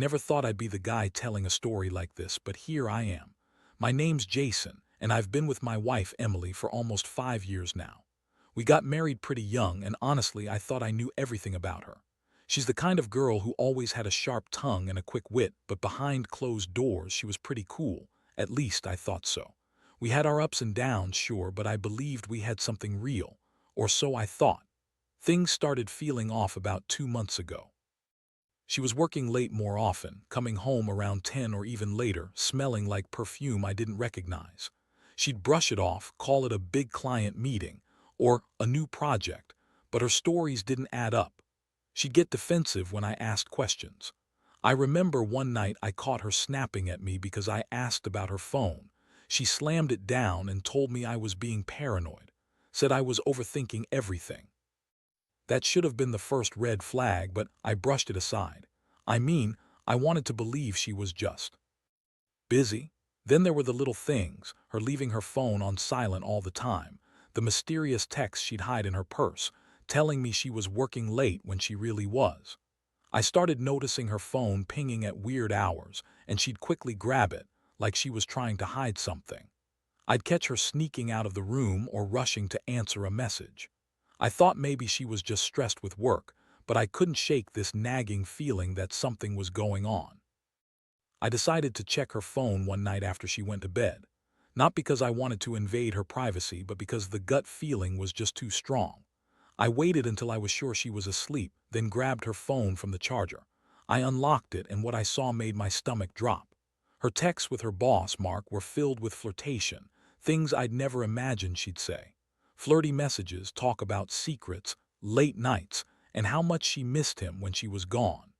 never thought I'd be the guy telling a story like this, but here I am. My name's Jason, and I've been with my wife Emily for almost 5 years now. We got married pretty young, and honestly, I thought I knew everything about her. She's the kind of girl who always had a sharp tongue and a quick wit, but behind closed doors she was pretty cool. At least I thought so. We had our ups and downs, sure, but I believed we had something real. Or so I thought. Things started feeling off about 2 months ago. She was working late more often, coming home around 10 or even later, smelling like perfume I didn't recognize. She'd brush it off, call it a big client meeting, or a new project, but her stories didn't add up. She'd get defensive when I asked questions. I remember one night I caught her snapping at me because I asked about her phone. She slammed it down and told me I was being paranoid, said I was overthinking everything. That should have been the first red flag, but I brushed it aside. I mean, I wanted to believe she was just busy. Then there were the little things, her leaving her phone on silent all the time, the mysterious texts she'd hide in her purse, telling me she was working late when she really was. I started noticing her phone pinging at weird hours, and she'd quickly grab it, like she was trying to hide something. I'd catch her sneaking out of the room or rushing to answer a message. I thought maybe she was just stressed with work, but I couldn't shake this nagging feeling that something was going on. I decided to check her phone one night after she went to bed, not because I wanted to invade her privacy, but because the gut feeling was just too strong. I waited until I was sure she was asleep, then grabbed her phone from the charger. I unlocked it, and what I saw made my stomach drop. Her texts with her boss, Mark, were filled with flirtation, things I'd never imagined she'd say. Flirty messages, talk about secrets, late nights, and how much she missed him when she was gone.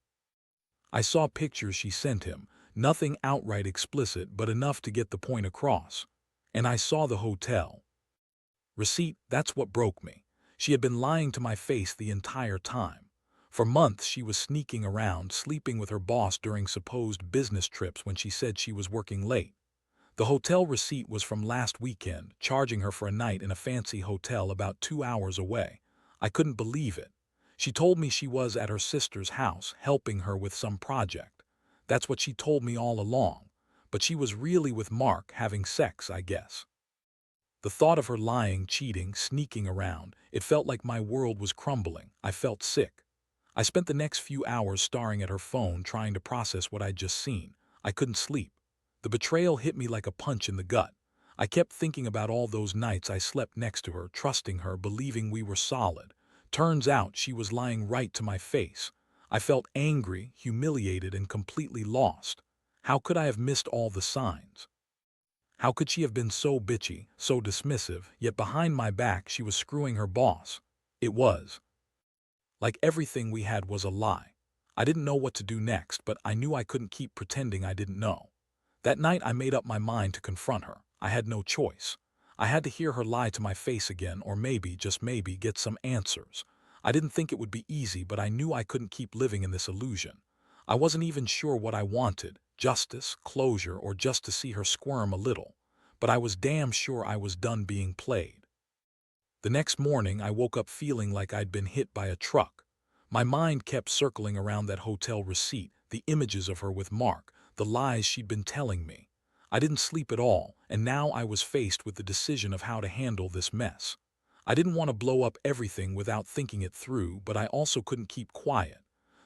I saw pictures she sent him, nothing outright explicit but enough to get the point across. And I saw the hotel receipt. That's what broke me. She had been lying to my face the entire time. For months she was sneaking around, sleeping with her boss during supposed business trips when she said she was working late. The hotel receipt was from last weekend, charging her for a night in a fancy hotel about 2 hours away. I couldn't believe it. She told me she was at her sister's house, helping her with some project. That's what she told me all along. But she was really with Mark, having sex, I guess. The thought of her lying, cheating, sneaking around, it felt like my world was crumbling. I felt sick. I spent the next few hours staring at her phone, trying to process what I'd just seen. I couldn't sleep. The betrayal hit me like a punch in the gut. I kept thinking about all those nights I slept next to her, trusting her, believing we were solid. Turns out she was lying right to my face. I felt angry, humiliated, and completely lost. How could I have missed all the signs? How could she have been so bitchy, so dismissive, yet behind my back she was screwing her boss? It was like everything we had was a lie. I didn't know what to do next, but I knew I couldn't keep pretending I didn't know. That night I made up my mind to confront her. I had no choice. I had to hear her lie to my face again, or maybe, just maybe, get some answers. I didn't think it would be easy, but I knew I couldn't keep living in this illusion. I wasn't even sure what I wanted, justice, closure, or just to see her squirm a little. But I was damn sure I was done being played. The next morning I woke up feeling like I'd been hit by a truck. My mind kept circling around that hotel receipt, the images of her with Mark, the lies she'd been telling me. I didn't sleep at all, and now I was faced with the decision of how to handle this mess. I didn't want to blow up everything without thinking it through, but I also couldn't keep quiet.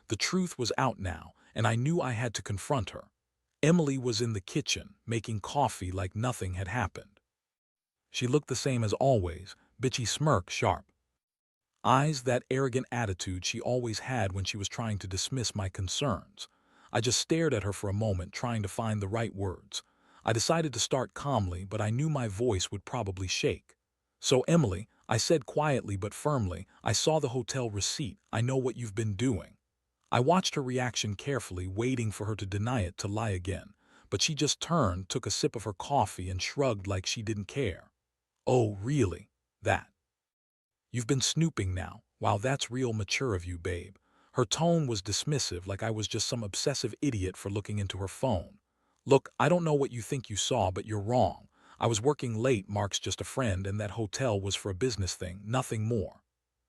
The truth was out now, and I knew I had to confront her. Emily was in the kitchen, making coffee like nothing had happened. She looked the same as always, bitchy smirk, sharp eyes, that arrogant attitude she always had when she was trying to dismiss my concerns. I just stared at her for a moment, trying to find the right words. I decided to start calmly, but I knew my voice would probably shake. "So, Emily," I said quietly but firmly, "I saw the hotel receipt. I know what you've been doing." I watched her reaction carefully, waiting for her to deny it, to lie again. But she just turned, took a sip of her coffee, and shrugged like she didn't care. "Oh, really? That? You've been snooping now? Wow, that's real mature of you, babe." Her tone was dismissive, like I was just some obsessive idiot for looking into her phone. "Look, I don't know what you think you saw, but you're wrong. I was working late, Mark's just a friend, and that hotel was for a business thing, nothing more."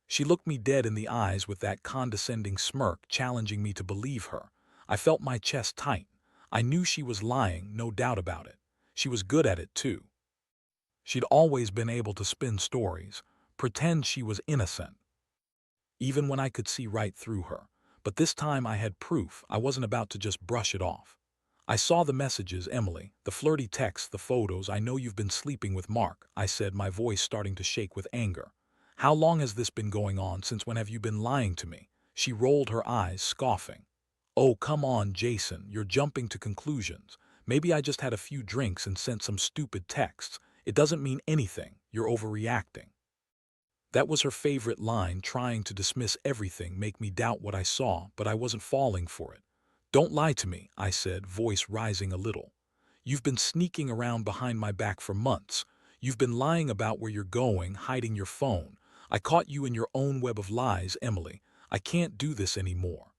She looked me dead in the eyes with that condescending smirk, challenging me to believe her. I felt my chest tighten. I knew she was lying, no doubt about it. She was good at it, too. She'd always been able to spin stories, pretend she was innocent, even when I could see right through her. But this time I had proof. I wasn't about to just brush it off. I saw the messages, Emily, the flirty texts, the photos. I know you've been sleeping with Mark, I said, my voice starting to shake with anger. How long has this been going on? Since when have you been lying to me? She rolled her eyes, scoffing. Oh, come on, Jason, you're jumping to conclusions. Maybe I just had a few drinks and sent some stupid texts. It doesn't mean anything. You're overreacting. That was her favorite line, trying to dismiss everything, make me doubt what I saw, but I wasn't falling for it. Don't lie to me, I said, voice rising a little. You've been sneaking around behind my back for months. You've been lying about where you're going, hiding your phone. I caught you in your own web of lies, Emily. I can't do this anymore.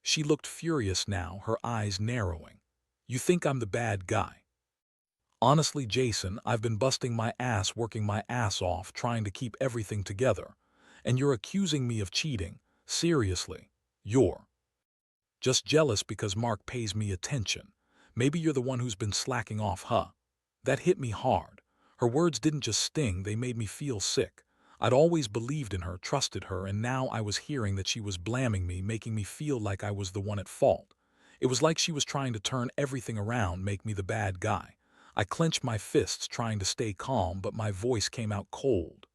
She looked furious now, her eyes narrowing. You think I'm the bad guy? Honestly, Jason, I've been busting my ass, working my ass off, trying to keep everything together. And you're accusing me of cheating? Seriously, you're just jealous because Mark pays me attention. Maybe you're the one who's been slacking off, huh? That hit me hard. Her words didn't just sting, they made me feel sick. I'd always believed in her, trusted her, and now I was hearing that she was blaming me, making me feel like I was the one at fault. It was like she was trying to turn everything around, make me the bad guy. I clenched my fists, trying to stay calm, but my voice came out cold.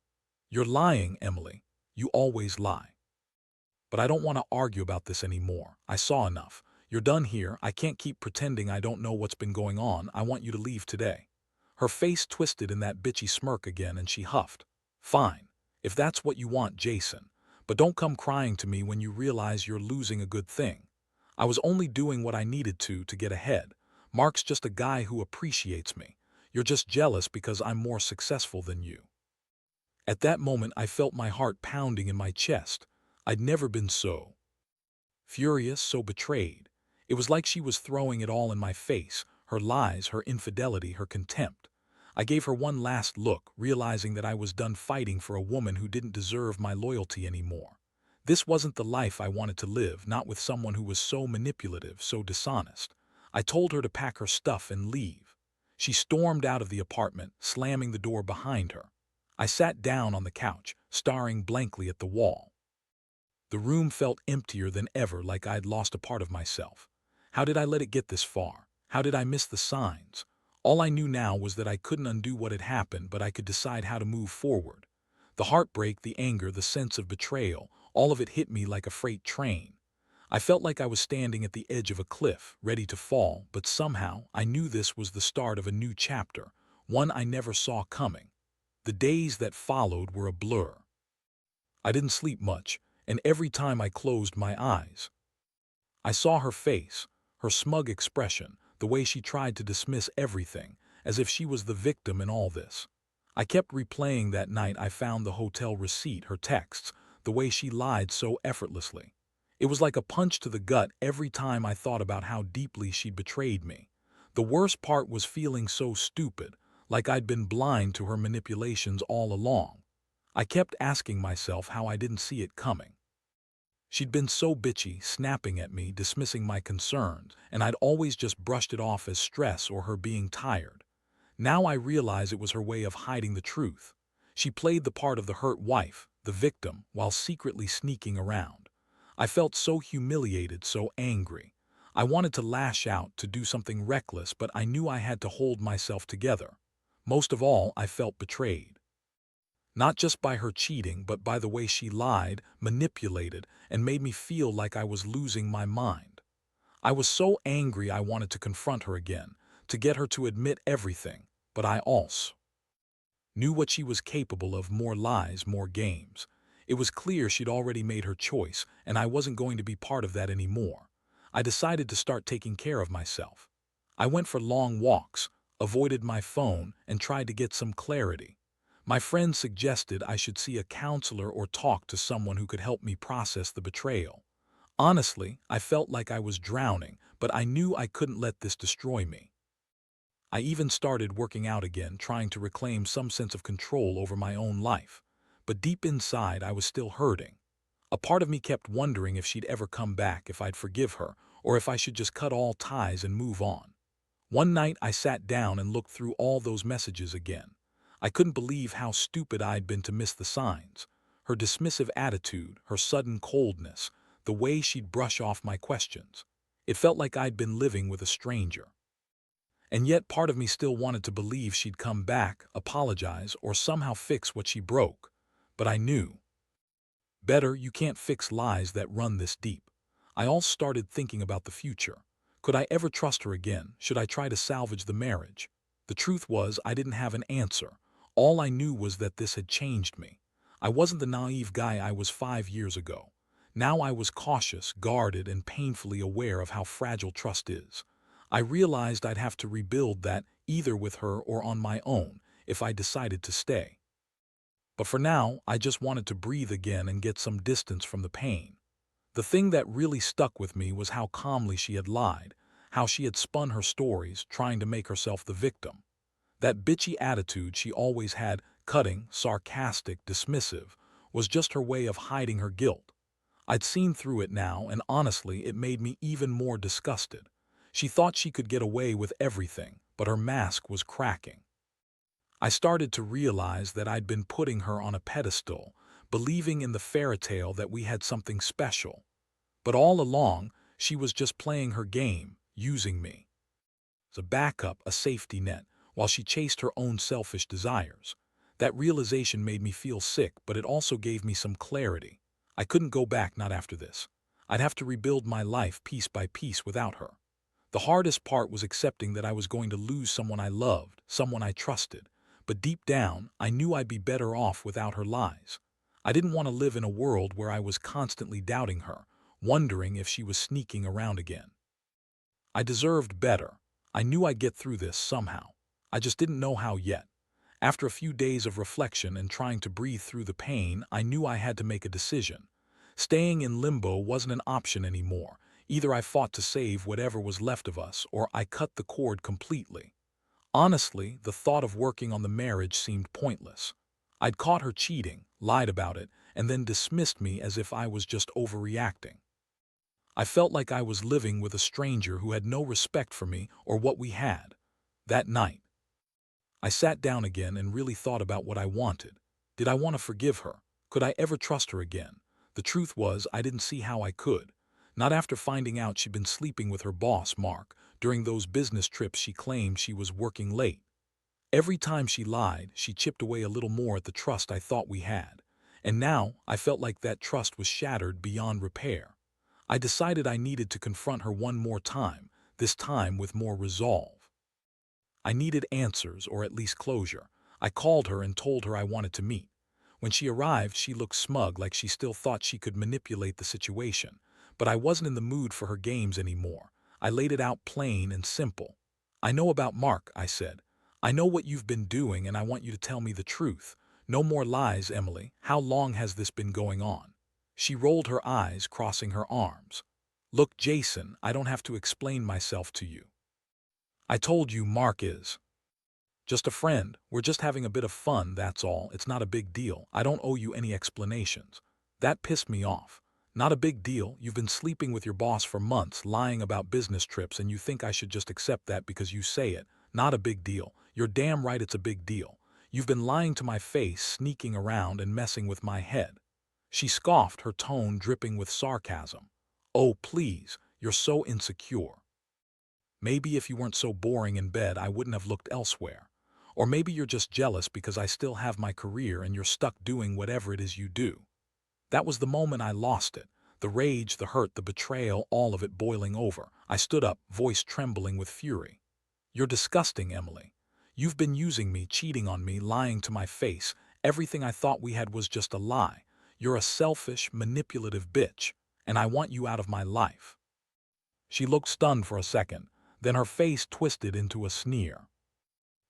You're lying, Emily. You always lie. But I don't want to argue about this anymore. I saw enough. You're done here. I can't keep pretending I don't know what's been going on. I want you to leave today. Her face twisted in that bitchy smirk again, and she huffed. Fine, if that's what you want, Jason. But don't come crying to me when you realize you're losing a good thing. I was only doing what I needed to get ahead. Mark's just a guy who appreciates me. You're just jealous because I'm more successful than you. At that moment, I felt my heart pounding in my chest. I'd never been so furious, so betrayed. It was like she was throwing it all in my face, her lies, her infidelity, her contempt. I gave her one last look, realizing that I was done fighting for a woman who didn't deserve my loyalty anymore. This wasn't the life I wanted to live, not with someone who was so manipulative, so dishonest. I told her to pack her stuff and leave. She stormed out of the apartment, slamming the door behind her. I sat down on the couch, staring blankly at the wall. The room felt emptier than ever, like I'd lost a part of myself. How did I let it get this far? How did I miss the signs? All I knew now was that I couldn't undo what had happened, but I could decide how to move forward. The heartbreak, the anger, the sense of betrayal, all of it hit me like a freight train. I felt like I was standing at the edge of a cliff, ready to fall, but somehow I knew this was the start of a new chapter, one I never saw coming. The days that followed were a blur. I didn't sleep much, and every time I closed my eyes, I saw her face, her smug expression, the way she tried to dismiss everything, as if she was the victim in all this. I kept replaying that night I found the hotel receipt, her texts, the way she lied so effortlessly. It was like a punch to the gut every time I thought about how deeply she'd betrayed me. The worst part was feeling so stupid, like I'd been blind to her manipulations all along. I kept asking myself how I didn't see it coming. She'd been so bitchy, snapping at me, dismissing my concerns, and I'd always just brushed it off as stress or her being tired. Now I realize it was her way of hiding the truth. She played the part of the hurt wife, the victim, while secretly sneaking around. I felt so humiliated, so angry. I wanted to lash out, to do something reckless, but I knew I had to hold myself together. Most of all, I felt betrayed. Not just by her cheating, but by the way she lied, manipulated, and made me feel like I was losing my mind. I was so angry I wanted to confront her again, to get her to admit everything, but I also knew what she was capable of: more lies, more games. It was clear she'd already made her choice, and I wasn't going to be part of that anymore. I decided to start taking care of myself. I went for long walks, avoided my phone, and tried to get some clarity. My friend suggested I should see a counselor or talk to someone who could help me process the betrayal. Honestly, I felt like I was drowning, but I knew I couldn't let this destroy me. I even started working out again, trying to reclaim some sense of control over my own life. But deep inside, I was still hurting. A part of me kept wondering if she'd ever come back, if I'd forgive her, or if I should just cut all ties and move on. One night I sat down and looked through all those messages again. I couldn't believe how stupid I'd been to miss the signs. Her dismissive attitude, her sudden coldness, the way she'd brush off my questions. It felt like I'd been living with a stranger. And yet part of me still wanted to believe she'd come back, apologize, or somehow fix what she broke. But I knew. Better, you can't fix lies that run this deep. I all started thinking about the future. Could I ever trust her again? Should I try to salvage the marriage? The truth was, I didn't have an answer. All I knew was that this had changed me. I wasn't the naive guy I was 5 years ago. Now I was cautious, guarded, and painfully aware of how fragile trust is. I realized I'd have to rebuild that, either with her or on my own, if I decided to stay. But for now, I just wanted to breathe again and get some distance from the pain. The thing that really stuck with me was how calmly she had lied, how she had spun her stories, trying to make herself the victim. That bitchy attitude she always had, cutting, sarcastic, dismissive, was just her way of hiding her guilt. I'd seen through it now, and honestly, it made me even more disgusted. She thought she could get away with everything, but her mask was cracking. I started to realize that I'd been putting her on a pedestal, believing in the fairy tale that we had something special. But all along, she was just playing her game, using me as a backup, a safety net, while she chased her own selfish desires. That realization made me feel sick, but it also gave me some clarity. I couldn't go back, not after this. I'd have to rebuild my life piece by piece without her. The hardest part was accepting that I was going to lose someone I loved, someone I trusted. But deep down, I knew I'd be better off without her lies. I didn't want to live in a world where I was constantly doubting her, wondering if she was sneaking around again. I deserved better. I knew I'd get through this somehow. I just didn't know how yet. After a few days of reflection and trying to breathe through the pain, I knew I had to make a decision. Staying in limbo wasn't an option anymore. Either I fought to save whatever was left of us, or I cut the cord completely. Honestly, the thought of working on the marriage seemed pointless. I'd caught her cheating, lied about it, and then dismissed me as if I was just overreacting. I felt like I was living with a stranger who had no respect for me or what we had. That night, I sat down again and really thought about what I wanted. Did I want to forgive her? Could I ever trust her again? The truth was, I didn't see how I could. Not after finding out she'd been sleeping with her boss, Mark, during those business trips she claimed she was working late. Every time she lied, she chipped away a little more at the trust I thought we had. And now, I felt like that trust was shattered beyond repair. I decided I needed to confront her one more time, this time with more resolve. I needed answers, or at least closure. I called her and told her I wanted to meet. When she arrived, she looked smug, like she still thought she could manipulate the situation. But I wasn't in the mood for her games anymore. I laid it out plain and simple. I know about Mark, I said. I know what you've been doing, and I want you to tell me the truth. No more lies, Emily. How long has this been going on? She rolled her eyes, crossing her arms. Look, Jason, I don't have to explain myself to you. I told you Mark is just a friend. We're just having a bit of fun, that's all. It's not a big deal. I don't owe you any explanations. That pissed me off. Not a big deal. You've been sleeping with your boss for months, lying about business trips, and you think I should just accept that because you say it. Not a big deal. You're damn right it's a big deal. You've been lying to my face, sneaking around and messing with my head. She scoffed, her tone dripping with sarcasm. Oh, please, you're so insecure. Maybe if you weren't so boring in bed, I wouldn't have looked elsewhere. Or maybe you're just jealous because I still have my career and you're stuck doing whatever it is you do. That was the moment I lost it. The rage, the hurt, the betrayal, all of it boiling over. I stood up, voice trembling with fury. You're disgusting, Emily. You've been using me, cheating on me, lying to my face. Everything I thought we had was just a lie. You're a selfish, manipulative bitch, and I want you out of my life. She looked stunned for a second, then her face twisted into a sneer.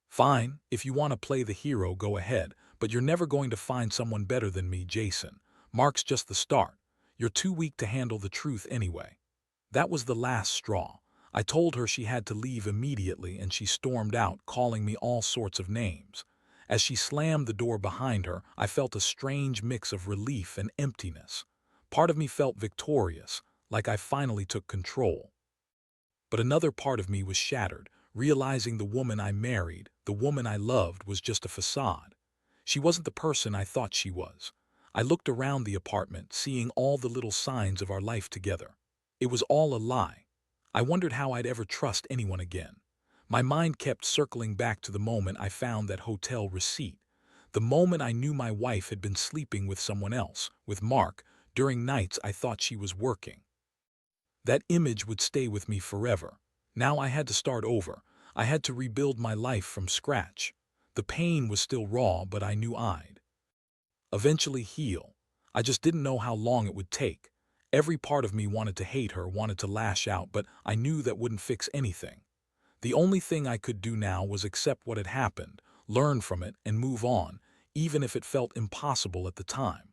Fine, if you want to play the hero, go ahead, but you're never going to find someone better than me, Jason. Mark's just the start. You're too weak to handle the truth anyway. That was the last straw. I told her she had to leave immediately, and she stormed out, calling me all sorts of names. As she slammed the door behind her, I felt a strange mix of relief and emptiness. Part of me felt victorious, like I finally took control. But another part of me was shattered, realizing the woman I married, the woman I loved, was just a facade. She wasn't the person I thought she was. I looked around the apartment, seeing all the little signs of our life together. It was all a lie. I wondered how I'd ever trust anyone again. My mind kept circling back to the moment I found that hotel receipt, the moment I knew my wife had been sleeping with someone else, with Mark, during nights I thought she was working. That image would stay with me forever. Now I had to start over. I had to rebuild my life from scratch. The pain was still raw, but I knew I'd eventually heal. I just didn't know how long it would take. Every part of me wanted to hate her, wanted to lash out, but I knew that wouldn't fix anything. The only thing I could do now was accept what had happened, learn from it, and move on, even if it felt impossible at the time.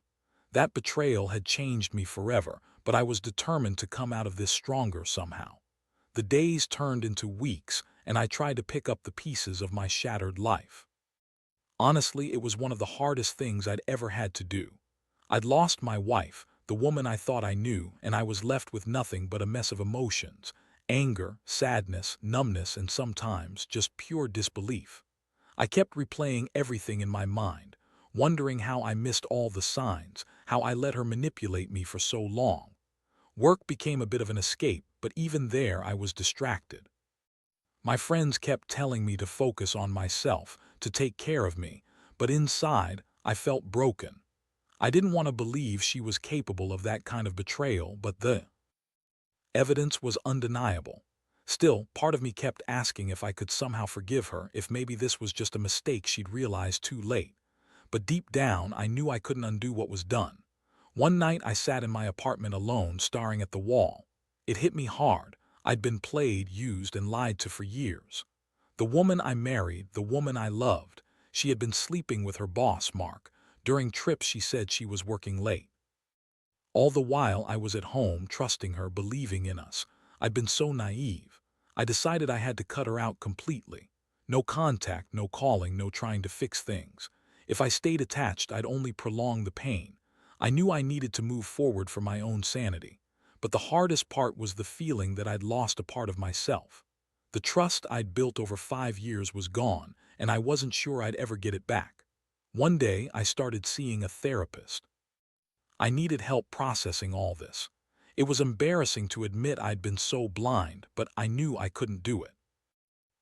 That betrayal had changed me forever, but I was determined to come out of this stronger somehow. The days turned into weeks, and I tried to pick up the pieces of my shattered life. Honestly, it was one of the hardest things I'd ever had to do. I'd lost my wife, the woman I thought I knew, and I was left with nothing but a mess of emotions: anger, sadness, numbness, and sometimes just pure disbelief. I kept replaying everything in my mind, wondering how I missed all the signs, how I let her manipulate me for so long. Work became a bit of an escape, but even there I was distracted. My friends kept telling me to focus on myself, to take care of me, but inside I felt broken. I didn't want to believe she was capable of that kind of betrayal, but the evidence was undeniable. Still, part of me kept asking if I could somehow forgive her, if maybe this was just a mistake she'd realized too late. But deep down, I knew I couldn't undo what was done. One night I sat in my apartment alone, staring at the wall. It hit me hard. I'd been played, used, and lied to for years. The woman I married, the woman I loved, she had been sleeping with her boss, Mark. During trips she said she was working late. All the while I was at home, trusting her, believing in us. I'd been so naive. I decided I had to cut her out completely. No contact, no calling, no trying to fix things. If I stayed attached, I'd only prolong the pain. I knew I needed to move forward for my own sanity. But the hardest part was the feeling that I'd lost a part of myself. The trust I'd built over 5 years was gone, and I wasn't sure I'd ever get it back. One day, I started seeing a therapist. I needed help processing all this. It was embarrassing to admit I'd been so blind, but I knew I couldn't do it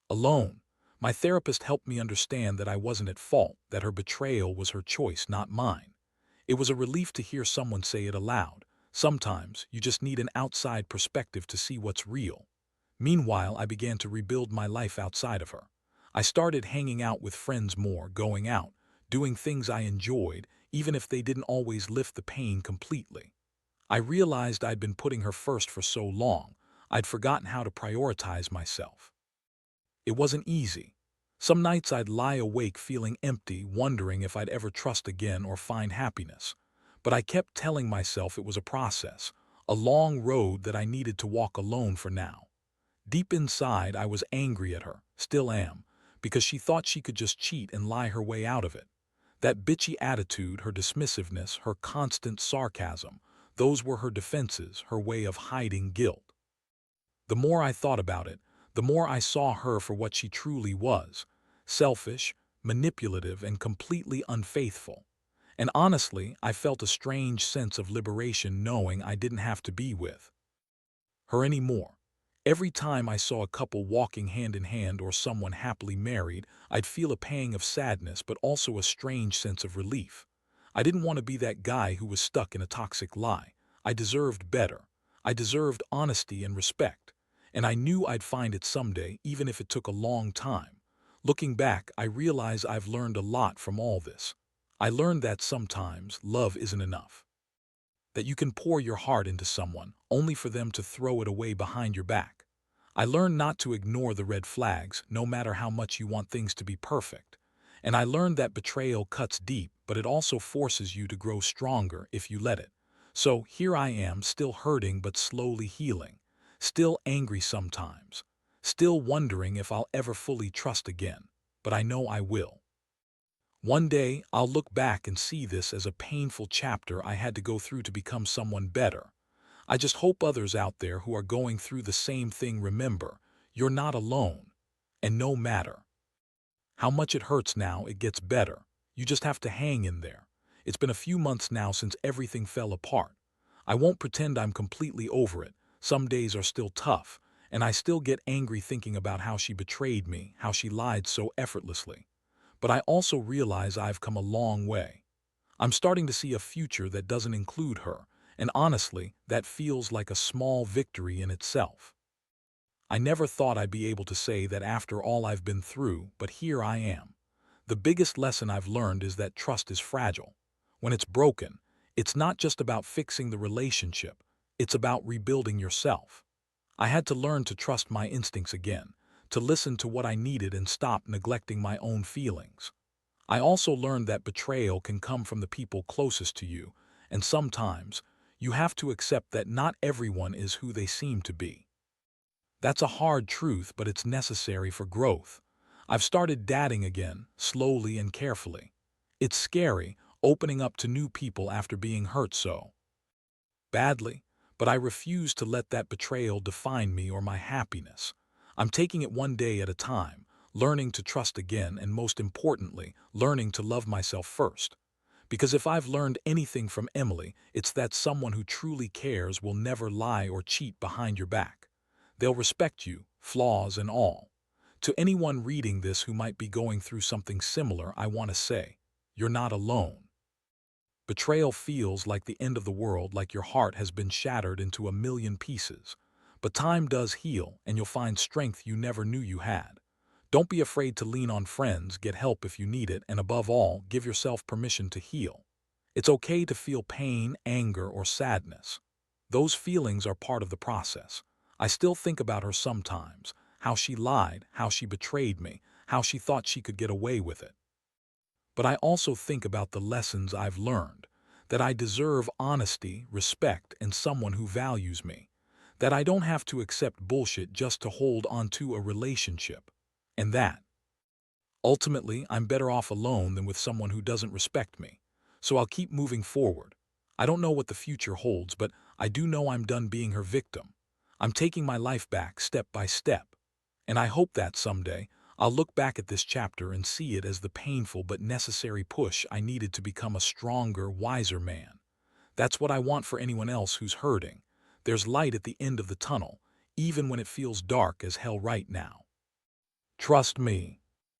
alone. My therapist helped me understand that I wasn't at fault, that her betrayal was her choice, not mine. It was a relief to hear someone say it aloud. Sometimes you just need an outside perspective to see what's real. Meanwhile, I began to rebuild my life outside of her. I started hanging out with friends more, going out, doing things I enjoyed, even if they didn't always lift the pain completely. I realized I'd been putting her first for so long, I'd forgotten how to prioritize myself. It wasn't easy. Some nights I'd lie awake feeling empty, wondering if I'd ever trust again or find happiness. But I kept telling myself it was a process, a long road that I needed to walk alone for now. Deep inside, I was angry at her, still am, because she thought she could just cheat and lie her way out of it. That bitchy attitude, her dismissiveness, her constant sarcasm, those were her defenses, her way of hiding guilt. The more I thought about it, the more I saw her for what she truly was: selfish, manipulative, and completely unfaithful. And honestly, I felt a strange sense of liberation knowing I didn't have to be with her anymore. Every time I saw a couple walking hand in hand or someone happily married, I'd feel a pang of sadness but also a strange sense of relief. I didn't want to be that guy who was stuck in a toxic lie. I deserved better. I deserved honesty and respect. And I knew I'd find it someday, even if it took a long time. Looking back, I realize I've learned a lot from all this. I learned that sometimes love isn't enough. That you can pour your heart into someone, only for them to throw it away behind your back. I learned not to ignore the red flags, no matter how much you want things to be perfect. And I learned that betrayal cuts deep, but it also forces you to grow stronger if you let it. So here I am, still hurting but slowly healing. Still angry sometimes. Still wondering if I'll ever fully trust again. But I know I will. One day, I'll look back and see this as a painful chapter I had to go through to become someone better. I just hope others out there who are going through the same thing remember, you're not alone. And no matter how much it hurts now, it gets better. You just have to hang in there. It's been a few months now since everything fell apart. I won't pretend I'm completely over it. Some days are still tough, and I still get angry thinking about how she betrayed me, how she lied so effortlessly. But I also realize I've come a long way. I'm starting to see a future that doesn't include her, and honestly, that feels like a small victory in itself. I never thought I'd be able to say that after all I've been through, but here I am. The biggest lesson I've learned is that trust is fragile. When it's broken, it's not just about fixing the relationship, it's about rebuilding yourself. I had to learn to trust my instincts again, to listen to what I needed and stop neglecting my own feelings. I also learned that betrayal can come from the people closest to you, and sometimes you have to accept that not everyone is who they seem to be. That's a hard truth, but it's necessary for growth. I've started dating again, slowly and carefully. It's scary, opening up to new people after being hurt so badly, but I refuse to let that betrayal define me or my happiness. I'm taking it one day at a time, learning to trust again, and most importantly, learning to love myself first. Because if I've learned anything from Emily, it's that someone who truly cares will never lie or cheat behind your back. They'll respect you, flaws and all. To anyone reading this who might be going through something similar, I want to say, you're not alone. Betrayal feels like the end of the world, like your heart has been shattered into a million pieces. But time does heal, and you'll find strength you never knew you had. Don't be afraid to lean on friends, get help if you need it, and above all, give yourself permission to heal. It's okay to feel pain, anger, or sadness. Those feelings are part of the process. I still think about her sometimes, how she lied, how she betrayed me, how she thought she could get away with it. But I also think about the lessons I've learned, that I deserve honesty, respect, and someone who values me, that I don't have to accept bullshit just to hold onto a relationship, and that, ultimately, I'm better off alone than with someone who doesn't respect me. So I'll keep moving forward. I don't know what the future holds, but I do know I'm done being her victim. I'm taking my life back step by step. And I hope that someday, I'll look back at this chapter and see it as the painful but necessary push I needed to become a stronger, wiser man. That's what I want for anyone else who's hurting. There's light at the end of the tunnel, even when it feels dark as hell right now. Trust me.